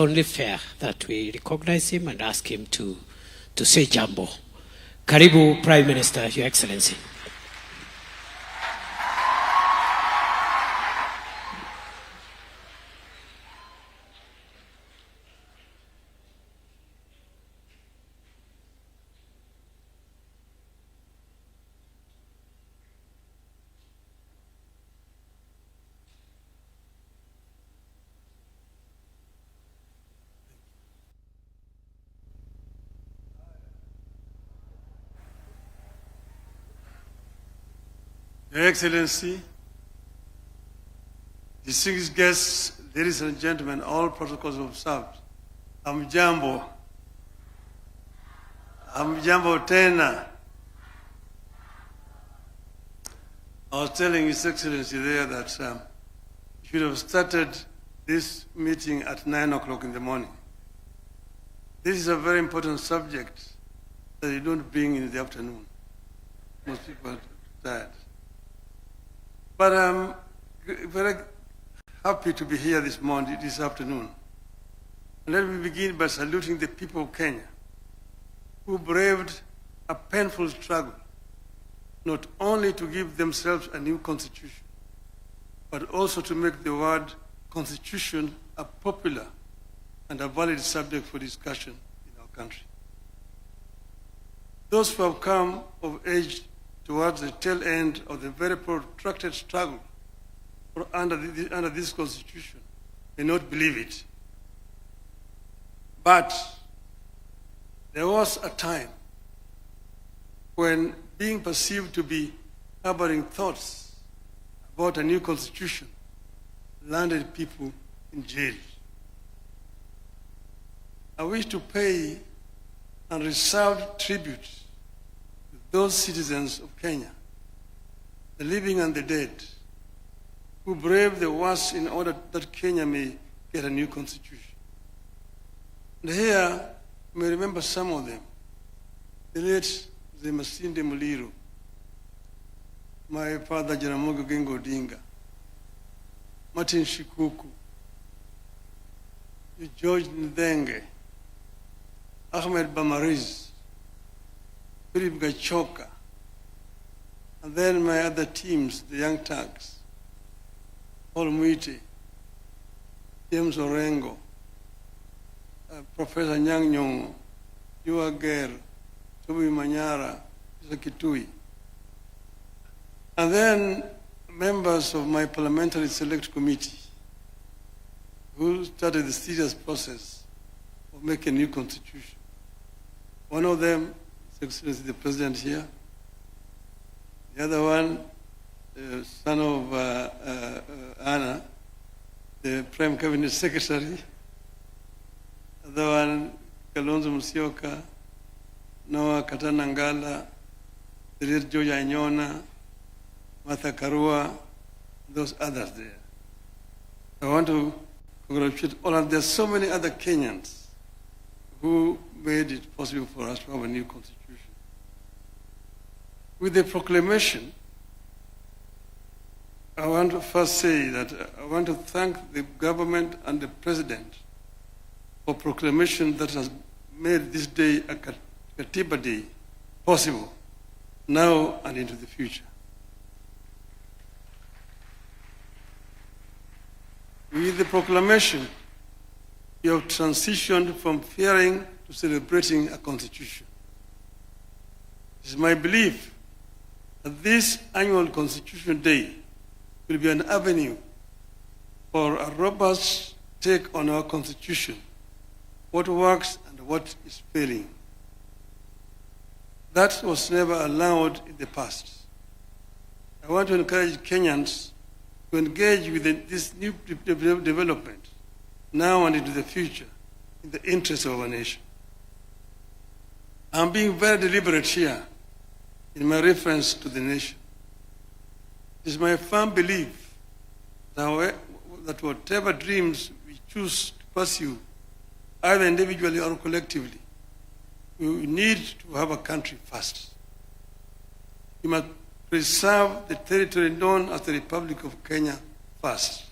only fair that we recognize him and ask him to say jambo. Karibu, Prime Minister, Your Excellency. Your Excellency, distinguished guests, ladies and gentlemen, all protocols observed. Hamjambo. Hamjambo tena. I was telling His Excellency there that we should have started this meeting at 9 o'clock in the morning. This is a very important subject that you don't bring in the afternoon. Most people are tired. But I'm very happy to be here this afternoon. And let me begin by saluting the people of Kenya who braved a painful struggle, not only to give themselves a new constitution, but also to make the word constitution a popular and a valid subject for discussion in our country. Those who have come of age towards the tail end of the very protracted struggle under this constitution may not believe it. But there was a time when being perceived to be harboring thoughts about a new constitution landed people in jail. I wish to pay unreserved tribute to those citizens of Kenya, the living and the dead, who braved the worst in order that Kenya may get a new constitution. And here, you may remember some of them. The late Masinde Muliro, my father Jaramogi Oginga Odinga, Martin Shikuku, George Ndenge, Ahmed Bamariz, Philip Gachoka, and then my other teams, the Young Turks, Paul Muite, James Orengo, Professor Nyang Nyong'o, Jua Ger, Toby Manyara, Kitui. And then members of my parliamentary select committee who started the serious process of making a new constitution. One of them, His Excellency the President here. The other one, the son of Anna, the Prime Cabinet Secretary. The other one, Kalonzo Musyoka, Noah Katanangala, the late George Anyona, Martha Karua, those others there. I want to congratulate all of them. There are so many other Kenyans who made it possible for us to have a new constitution. With the proclamation, I want to first say that I want to thank the government and the president for proclamation that has made this day a Katiba Day possible now and into the future. With the proclamation, you have transitioned from fearing to celebrating a constitution. It is my belief that this annual Constitution Day will be an avenue for a robust take on our constitution, what works and what is failing. That was never allowed in the past. I want to encourage Kenyans to engage with this new development now and into the future in the interest of our nation. I'm being very deliberate here in my reference to the nation. It is my firm belief that whatever dreams we choose to pursue, either individually or collectively, we need to have a country first. We must preserve the territory known as the Republic of Kenya first.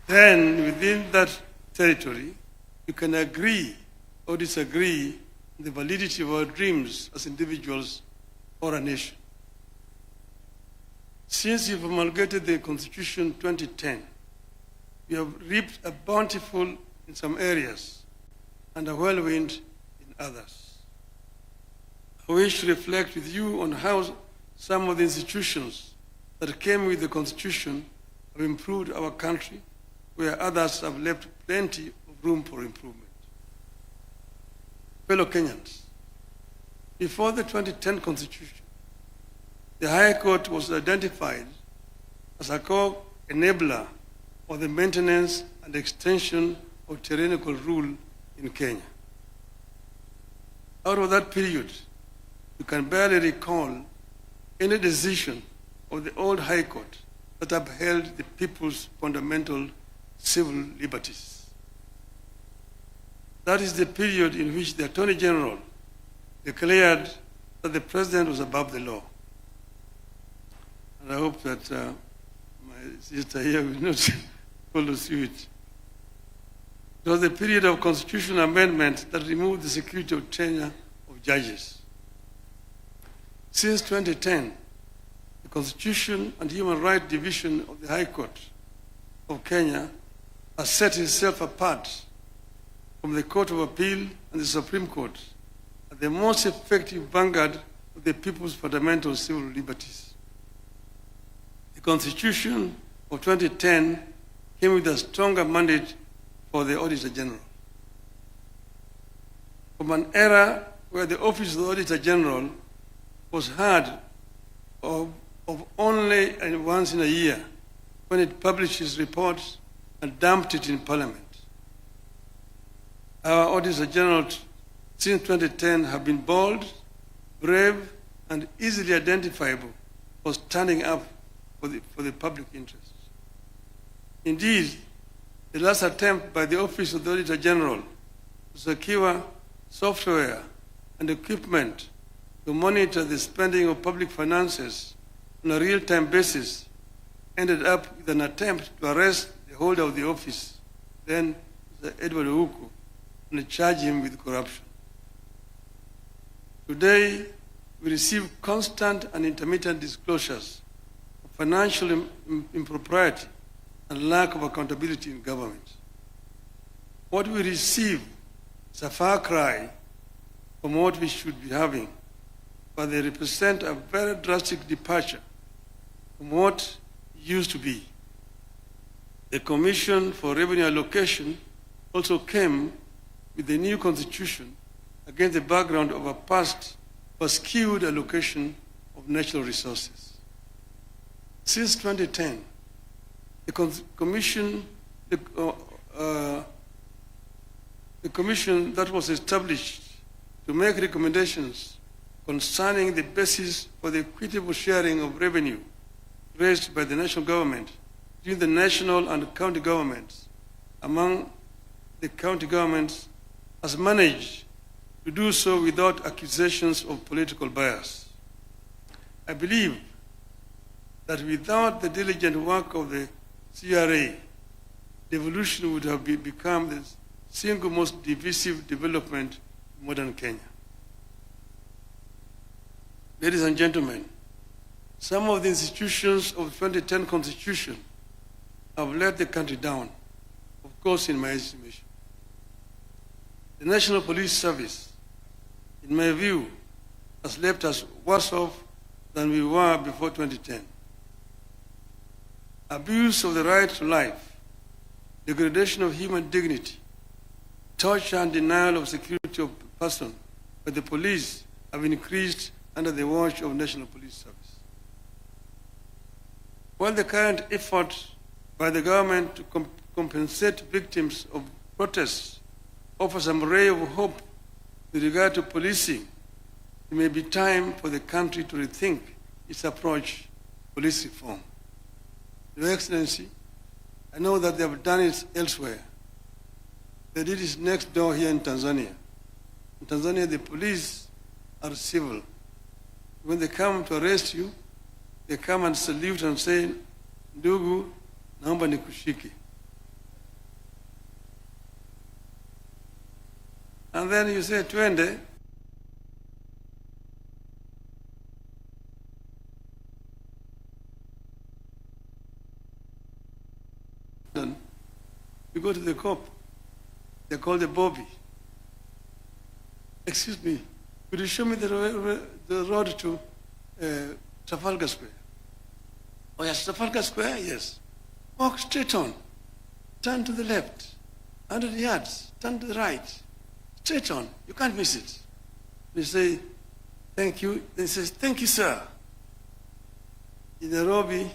Then, within that territory, you can agree or disagree on the validity of our dreams as individuals or a nation. Since you promulgated the Constitution 2010, we have reaped a bountiful in some areas and a whirlwind in others. I wish to reflect with you on how some of the institutions that came with the Constitution have improved our country, where others have left plenty of room for improvement. Fellow Kenyans, before the 2010 Constitution, the High Court was identified as a core enabler of the maintenance and extension of tyrannical rule in Kenya. Out of that period, you can barely recall any decision of the old High Court that upheld the people's fundamental civil liberties. That is the period in which the Attorney General declared that the President was above the law. And I hope that my sister here will not follow suit. It was the period of constitutional amendment that removed the security of tenure of judges. Since 2010, the Constitution and Human Rights Division of the High Court of Kenya has set itself apart from the Court of Appeal and the Supreme Court as the most effective vanguard of the people's fundamental civil liberties. The Constitution of 2010 came with a stronger mandate for the Auditor General. From an era where the Office of the Auditor General was heard of only once in a year, when it published its reports and dumped it in Parliament. Our Auditor General since 2010 have been bold, brave, and easily identifiable for standing up for the public interest. Indeed, the last attempt by the Office of the Auditor General to secure software and equipment to monitor the spending of public finances on a real-time basis ended up with an attempt to arrest the holder of the office, then Mr. Edward Ouko, and charge him with corruption. Today, we receive constant and intermittent disclosures of financial impropriety and lack of accountability in government. What we receive is a far cry from what we should be having, but they represent a very drastic departure from what used to be. The Commission for Revenue Allocation also came with the new constitution against the background of a past skewed allocation of natural resources. Since 2010, the commission that was established to make recommendations concerning the basis for the equitable sharing of revenue raised by the national government between the national and county governments among the county governments has managed to do so without accusations of political bias. I believe that without the diligent work of the CRA, devolution would have become the single most divisive development in modern Kenya. Ladies and gentlemen, some of the institutions of the 2010 Constitution have let the country down, of course, in my estimation. The National Police Service, in my view, has left us worse off than we were before 2010. Abuse of the right to life, degradation of human dignity, torture and denial of security of person by the police have increased under the watch of National Police Service. While the current effort by the government to compensate victims of protests offers some ray of hope with regard to policing, it may be time for the country to rethink its approach to police reform. Your Excellency, I know that they have done it elsewhere. They did it next door here in Tanzania. In Tanzania, the police are civil. When they come to arrest you, they come and salute and say, "Ndugu, naomba nikushike." and then you say, twende. You go to the cop. They call the Bobby. Excuse me, could you show me the road to Trafalgar Square? Oh yes, Trafalgar Square, yes. Walk straight on. Turn to the left. 100 yards. Turn to the right. Straight on. You can't miss it. They say, thank you. They say, thank you, sir. In Nairobi,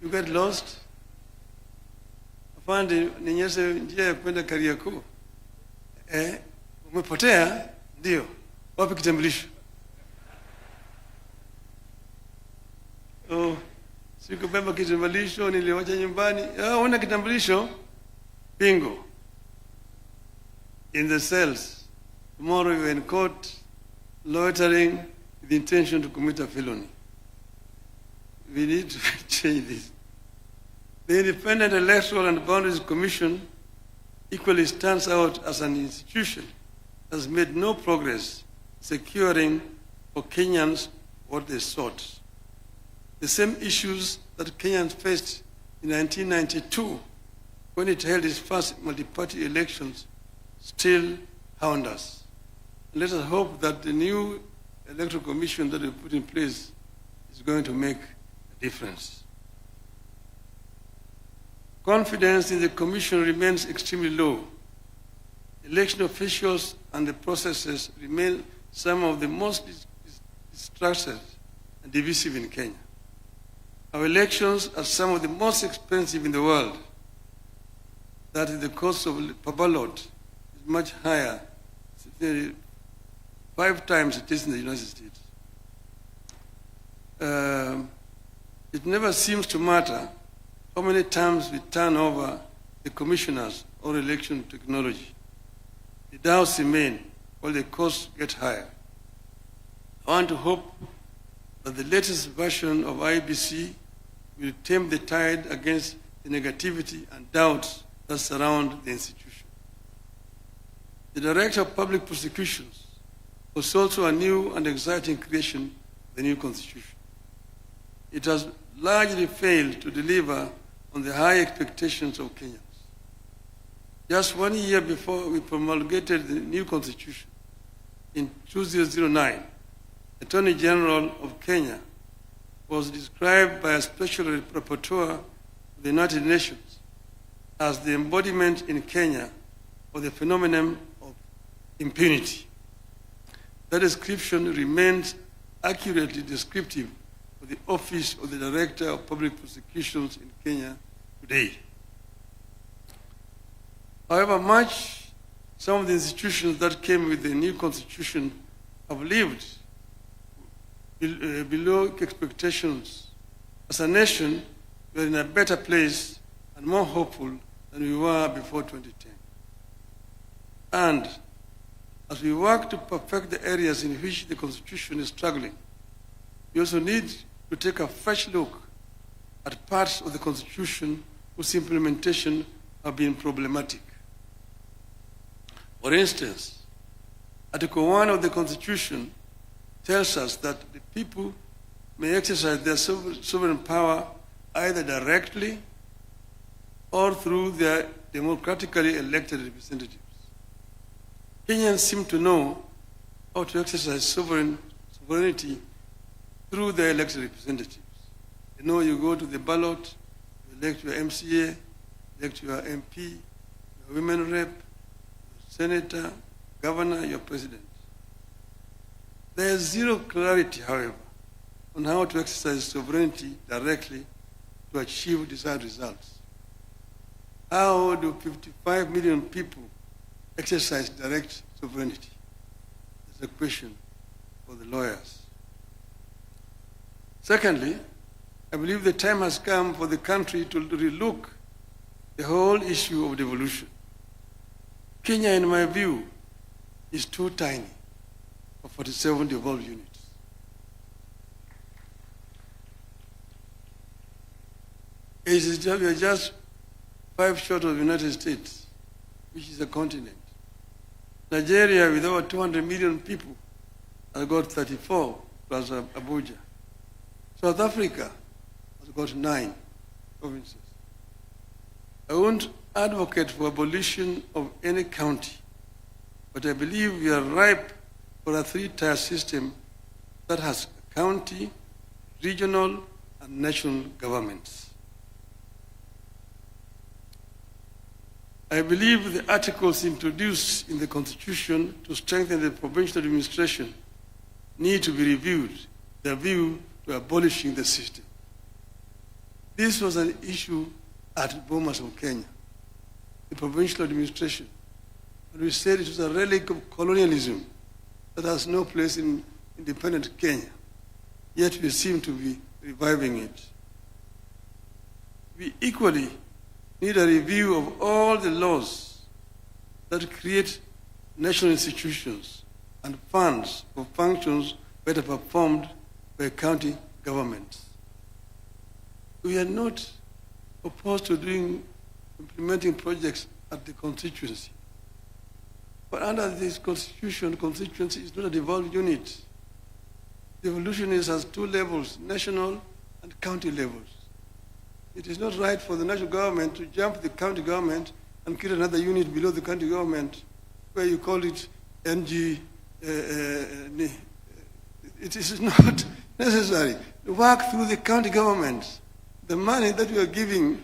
you get lost. Afande, ninyeshe njia ya kwenda Kariakoo. Umepotea? Ndio. Wapi kitambulisho? Oh, sikubeba kitambulisho, niliwacha nyumbani. Una kitambulisho? Bingo. In the cells. Tomorrow you are in court, loitering with the intention to commit a felony. We need to change this. The Independent Electoral and Boundaries Commission equally stands out as an institution that has made no progress securing for Kenyans what they sought. The same issues that Kenyans faced in 1992 when it held its first multi-party elections still hound us. Let us hope that the new electoral commission that we put in place is going to make a difference. Confidence in the commission remains extremely low. Election officials and the processes remain some of the most distrusted and divisive in Kenya. Our elections are some of the most expensive in the world. That is, the cost of per ballot is much higher, 5 times it is in the United States. It never seems to matter how many times we turn over the commissioners or election technology. The doubts remain while the costs get higher. I want to hope that the latest version of IBC will tame the tide against the negativity and doubts that surround the institution. The Director of Public Prosecutions was also a new and exciting creation of the new Constitution. It has largely failed to deliver on the high expectations of Kenyans. Just 1 year before we promulgated the new Constitution, in 2009, Attorney General of Kenya was described by a special rapporteur of the United Nations as the embodiment in Kenya of the phenomenon of impunity. That description remains accurately descriptive of the Office of the Director of Public Prosecutions in Kenya today. However, some of the institutions that came with the new constitution have lived below expectations. As a nation, we are in a better place and more hopeful than we were before 2010. And as we work to perfect the areas in which the constitution is struggling, we also need to take a fresh look at parts of the constitution whose implementation have been problematic. For instance, Article 1 of the Constitution tells us that the people may exercise their sovereign power either directly or through their democratically elected representatives. Kenyans seem to know how to exercise sovereignty through their elected representatives. You know, you go to the ballot, you elect your MCA, elect your MP, your women rep, senator, governor, your president. There is zero clarity, however, on how to exercise sovereignty directly to achieve desired results. How do 55 million people exercise direct sovereignty? That's a question for the lawyers. Secondly, I believe the time has come for the country to relook the whole issue of devolution. Kenya, in my view, is too tiny for 47 devolved units. We are just 5 short of the United States, which is a continent. Nigeria, with over 200 million people, has got 34 plus Abuja. South Africa has got 9 provinces. I won't advocate for abolition of any county, but I believe we are ripe for a 3-tier system that has county, regional, and national governments. I believe the articles introduced in the Constitution to strengthen the provincial administration need to be reviewed with a view to abolishing the system. This was an issue at Bomas of Kenya, the provincial administration. And we said it was a relic of colonialism that has no place in independent Kenya, yet we seem to be reviving it. We equally need a review of all the laws that create national institutions and funds for functions better performed by county governments. We are not opposed to implementing projects at the constituency. But under this constitution, constituency is not a devolved unit. Devolution has 2 levels, national and county levels. It is not right for the national government to jump the county government and create another unit below the county government where you call it NG. It is not necessary. Work through the county government. The money that we are giving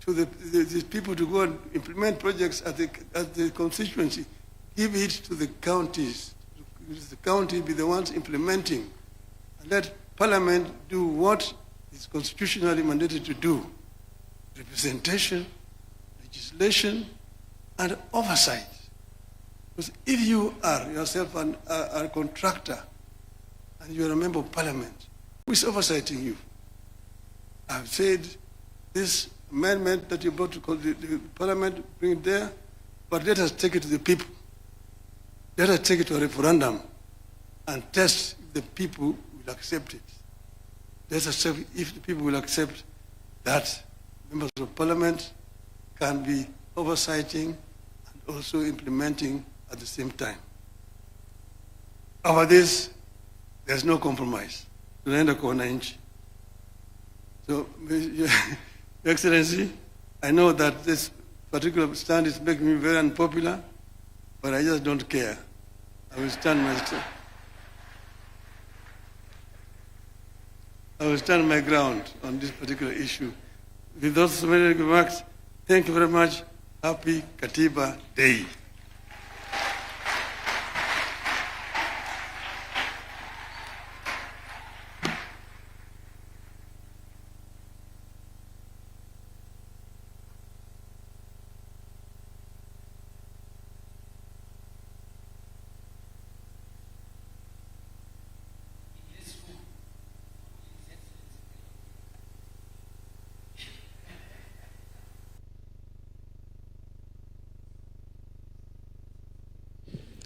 to the people to go and implement projects at the constituency, give it to the counties. The county be the ones implementing. And let Parliament do what is constitutionally mandated to do: representation, legislation, and oversight. Because if you are yourself a contractor and you are a member of Parliament, who is oversighting you? I've said this amendment that you brought to the Parliament, bring it there, but let us take it to the people. Let us take it to a referendum and test if the people will accept it. Let us check if the people will accept that members of Parliament can be oversighting and also implementing at the same time. Over this, there's no compromise. Tunaenda kwa wananchi. So, Your Excellency, I know that this particular stand is making me very unpopular, but I just don't care. I will stand my ground on this particular issue. With those many remarks, thank you very much. Happy Katiba Day.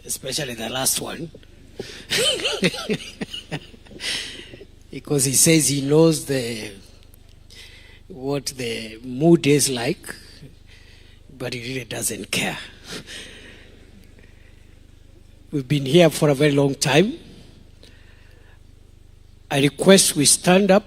Especially the last one. Because he says he knows what the mood is like, but he really doesn't care. We've been here for a very long time. I request we stand up